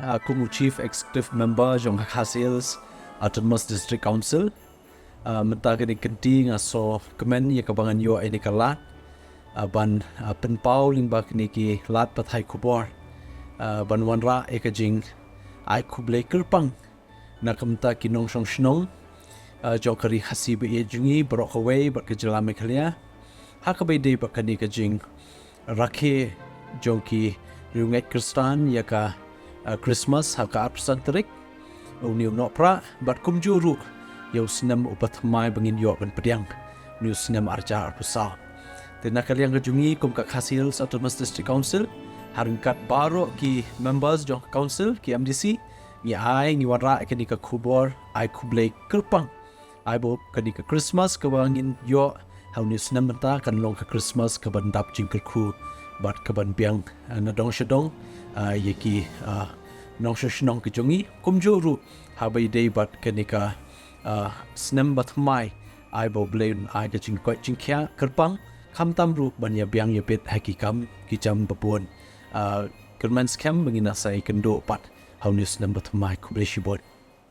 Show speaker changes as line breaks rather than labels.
Kumu Chief Executive Member jong Khasils Autonomous District Council menta kini kenti ngaso kemen ya kabangan yo ini kalat ban penpau lingba kini ki lat pathai kubor ban wanra ekajing ai Khublei kerpang na kamta kinong song shnong jong kari hasi be jungi borok away bar kejelame khalia hakabai de bakani kajing rakhe jong ki runget kristan ya ka Khristmas haka apsan terik uniu no pra bat kumjuru yau senam upat mai bangin yo ban pediang niu senam arja arpusal tena kaliang kajungi kum ka Khasil Autonomous District Council haringkat baro ki members jong council ki MDC ni ai ni wara kani ka khubor ai Khublei kerpang ai bo kani ka Khristmas ka bangin yo hau ni senam banta kan long ka Khristmas ka ban dap jingkel khu bat ka ban biang na dong shadong yeki nong shnong kajungi kumjuru habai dei bat kanika snem bat mai ai bo blain ai ka jing ko jingkya kerpang khamtam ru banya biang yepet hakikam kijam babon kerman scam bangina sai kendo pat haunis snem bat mai Khublei shibot